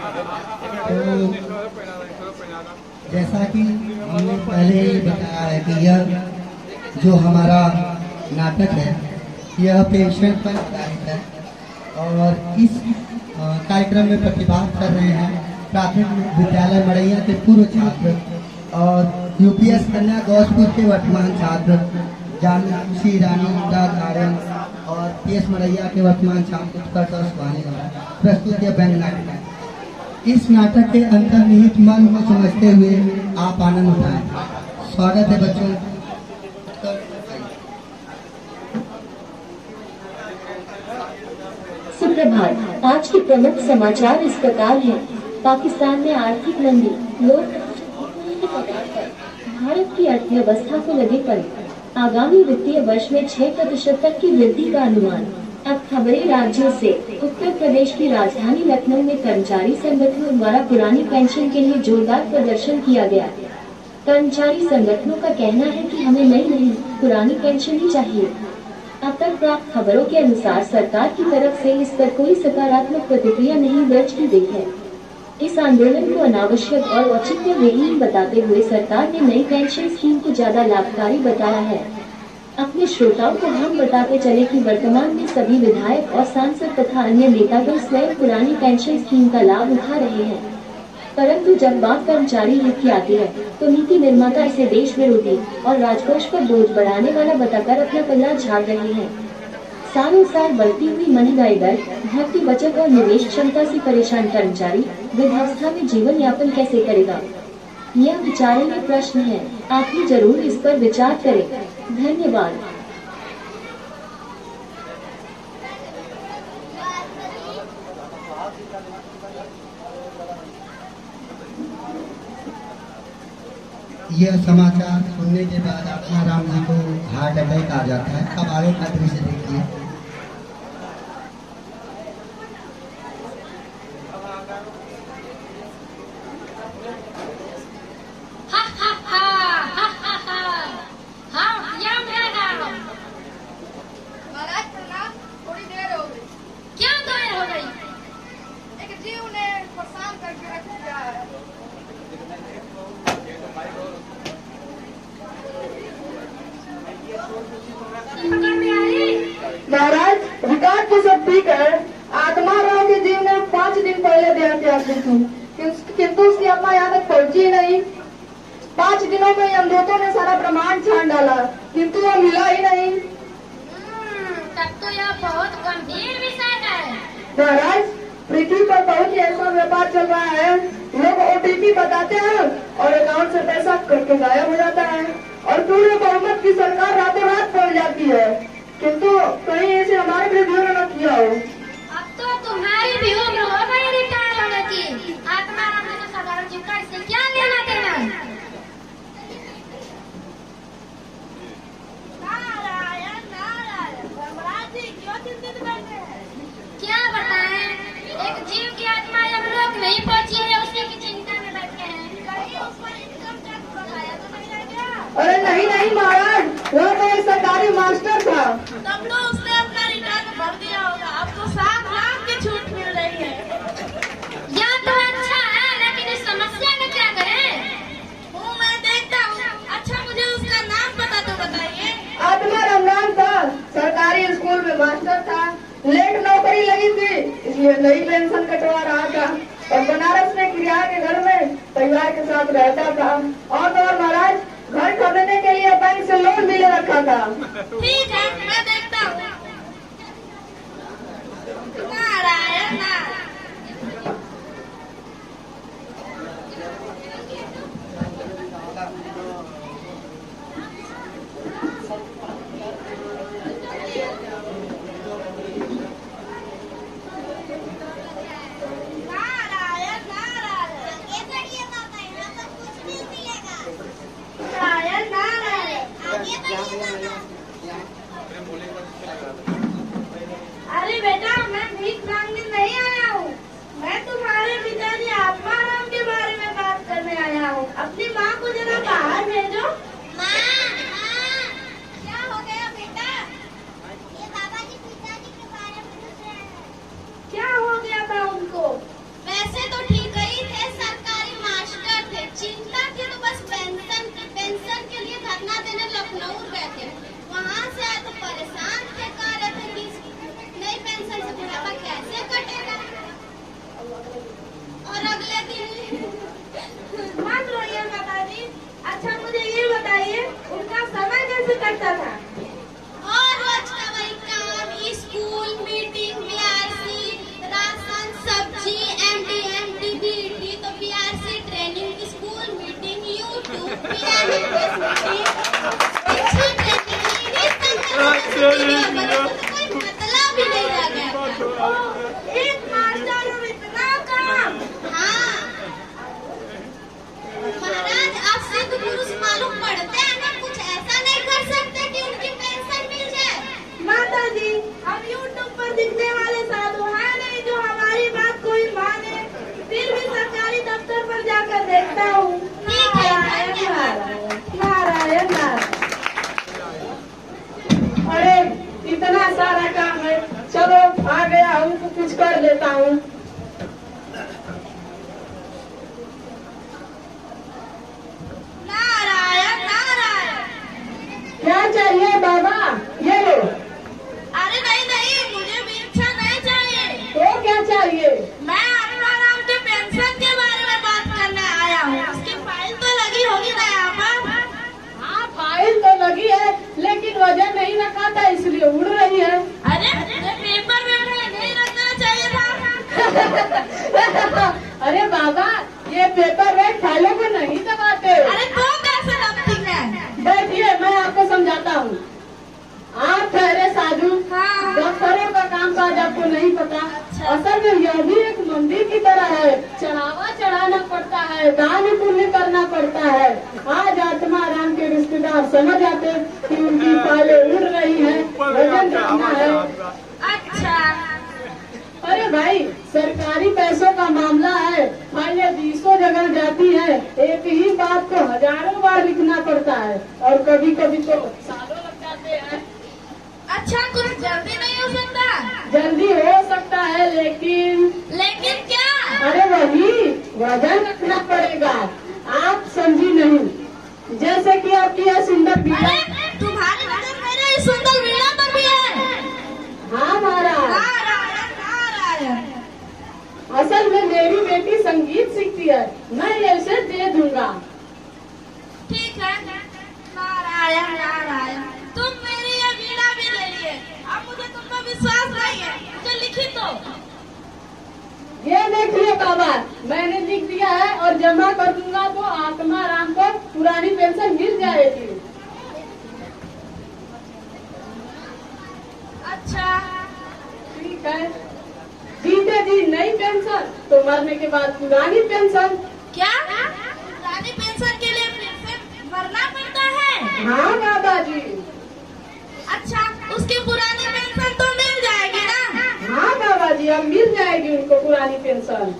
तो जैसा कि हमने पहले ही बताया है कि यह जो हमारा नाटक है यह पेशेंट पर आधारित है और इस कार्यक्रम में प्रतिभाग कर रहे हैं प्राथमिक विद्यालय मड़ैया के पूर्व छात्र और यूपीएस कन्या गौसपुर के वर्तमान छात्र जानसी रानी आर्यन और पीएस मड़ैया के वर्तमान छात्र उत्कर्ष और सुहानी प्रस्तुत यह व्यंग नाटक है। इस नाटक के अंतर्निहित मन को समझते हुए आप आनंद उठाएं। स्वागत है बच्चों। सुप्रभात। आज के प्रमुख समाचार इस प्रकार हैं। पाकिस्तान में आर्थिक मंदी, भारत की अर्थव्यवस्था को लगे पड़े। आगामी वित्तीय वर्ष में 6% तक की वृद्धि का अनुमान। अब खबरें राज्यों से। उत्तर प्रदेश की राजधानी लखनऊ में कर्मचारी संगठनों द्वारा पुरानी पेंशन के लिए जोरदार प्रदर्शन किया गया। कर्मचारी संगठनों का कहना है कि हमें नई नहीं पुरानी पेंशन ही चाहिए। अब तक प्राप्त खबरों के अनुसार सरकार की तरफ से इस पर कोई सकारात्मक प्रतिक्रिया नहीं दर्ज की गई है। इस आंदोलन को अनावश्यक और औचित्यविहीन बताते हुए सरकार ने नई पेंशन स्कीम को ज्यादा लाभकारी बताया है। अपने श्रोताओं को हम बताते चले कि वर्तमान में सभी विधायक और सांसद तथा अन्य नेतागण स्वयं पुरानी पेंशन स्कीम का लाभ उठा रहे हैं, परंतु जब बात कर्मचारी हित की आती है तो नीति निर्माता इसे देश विरोधी और राजकोष पर बोझ बढ़ाने वाला बताकर अपना पल्ला झाड़ रहे हैं। सालों साल बढ़ती हुई महंगाई दर, घटती बचत और निवेश क्षमता से परेशान कर्मचारी वृद्धावस्था में जीवन यापन कैसे करेगा? यह विचारणीय प्रश्न है। आप भी जरूर इस पर विचार करें। धन्यवाद। यह समाचार सुनने के बाद आत्माराम जी को हार्ट अटैक आ जाता है। अब आगे का दृश्य देखिए। महाराज रिकॉर्ड तो सब ठीक है। आत्मा राव के जीव ने 5 दिन पहले देहांत की थी, किंतु उसकी अम्मा यहाँ तक पहुंची ही नहीं। 5 दिनों में यमदूतों ने सारा ब्रह्मांड छान डाला, किंतु वो मिला ही नहीं। तब तो यह बहुत गंभीर विषय है। महाराज पृथ्वी पर बहुत ही ऐसा व्यापार चल रहा है, लोग ओटीपी बताते हैं और अकाउंट से पैसा करके गायब हो जाता है और पूरे बहुमत की सरकार रातों रात पड़ जाती है, किंतु कहीं ऐसे हमारे विरोधियों ने न किया हो। अब तो तुम्हारी भी उम्र हो गई रिटायर होने की। आत्माराम ने तो साधारण जीविका इससे क्या लेना देना? नारायण नारायण। धर्मराज जी क्यों चिंतित बैठे हैं? क्या बताएं, एक जीव की आत्मा यमलोक नहीं पहुंची है, उसी की चिंता में बैठे हैं। कहीं उस पर इनकम टैक्स बढ़ाया तो नहीं रह गया? अरे नहीं नहीं महाराज, वो तो एक सरकारी मास्टर था। तब तो उसने अपना रिटर्न भर दिया होगा। अब तो 7 लाख की छूट मिल रही है। यह तो अच्छा है, लेकिन इस समस्या में क्या करें? मैं देखता हूँ। अच्छा मुझे उसका नाम पता तो बताइए। आत्माराम नाम था, सरकारी स्कूल में मास्टर था। लेट नौकरी लगी थी, इसलिए नई पेंशन कटवा रहा था और बनारस में किराया के घर में परिवार के साथ रहता था। और तो और महाराज घर खरीदने के लिए बैंक से लोन भी ले रखा था। ठीक है, मैं देखता हूँ। नारायण नारायण। अरे बेटा, मैं भीख मांगने नहीं आया हूँ। मैं तुम्हारे पिताजी आत्माराम के बारे में बात करने आया हूँ। अपनी माँ को जरा बाहर भेजो। माँ, क्या हो गया बेटा? ये बाबा जी पिताजी के बारे में पूछ रहे हैं। क्या हो गया था उनको? वैसे तो ठीक और अगले दिन मत रोइए माताजी। अच्छा मुझे ये बताइए उनका समय कैसे कटता था? और रोज का वही काम, स्कूल मीटिंग, बीआरसी, राशन, सब्जी, एमडी, बीटी, तो BRC training, school meeting, YouTube, BRC शिक्षा ट्रेनिंग, ये सब कोई मतलब ही नहीं रह गया। एक मास्टर और इतना काम। हाँ महाराज, आप सिद्ध पुरुष मालूम पड़ते हैं ना, कुछ ऐसा नहीं कर सकते कि उनकी पेंशन मिल जाए। माताजी हम यूट्यूब पर दिखने वाले साधु हैं नहीं जो हमारी बात कोई माने, फिर भी सरकारी दफ्तर पर जाकर देखता हूँ। ठीक है, नारायण नारायण नारायण नारायण। अरे इतना सारा काम है, चलो आ गया हूँ तो कुछ कर लेता हूँ। नारायण नारायण। क्या चाहिए बाबा? ये लो। अरे नहीं नहीं, मुझे भिक्षा नहीं चाहिए। तो क्या चाहिए? मैं आत्माराम के पेंशन के बारे में बात करने आया हूँ। उसकी फाइल तो लगी होगी ना यहाँ पर? हाँ फाइल तो लगी है, लेकिन वजन नहीं रखा था इसलिए उड़ रही है। अरे ये पेपर में नहीं रखना चाहिए था। अरे बाबा ये पेपर वेट फाइलों को नहीं दबाते। अरे तो कैसे दबती है? बैठिए मैं आपको समझाता हूँ। आप ठहरे साधु, हाँ। दफ्तरों का काम काज आपको नहीं पता। अच्छा। असल में यह भी एक मंदिर की तरह है, चढ़ावा चढ़ाना पड़ता है, दान पुण्य करना पड़ता है। आज आत्माराम के रिश्तेदार समझ आते कि उनकी फाइलें उड़ रही है, वजन रखना है। अच्छा अरे भाई सरकारी पैसों का मामला है, फाइलें 20 जगह जाती है, एक ही बात को हजारों बार लिखना पड़ता है और कभी कभी तो सालों लग जाते हैं। अच्छा, कुछ जल्दी नहीं हो सकता? जल्दी हो सकता है लेकिन लेकिन क्या? अरे वही वजन रखना पड़ेगा। आप समझी नहीं। जैसे कि आपकी यह सुंदर बीड़ा। अरे तुम्हारी नजर मेरे इस सुंदर वीणा पर भी है। हाँ महाराज, नारायण नारायण। असल में मेरी बेटी संगीत सीखती है, मैं ये उसे दे दूंगा। ठीक है, नारायण नारायण। तुम मेरी ये वीणा भी ले लिए। अब मुझे तुम पर विश्वास नहीं है, मुझे लिखी दो। ये देखिए बाबा, मैंने लिख दिया है और जमा कर दूंगा तो आत्माराम को पुरानी पेंशन मिल जाएगी। अच्छा ठीक है, जीते जी नई पेंशन तो मरने के बाद पुरानी पेंशन। क्या? पुरानी पेंशन के लिए फिर से मरना पड़ता है? हाँ बाबा जी। अच्छा, उसकी पुरानी पेंशन तो मिल जाएगी ना? हाँ बाबा जी, अब मिल जाएगी उनको पुरानी पेंशन।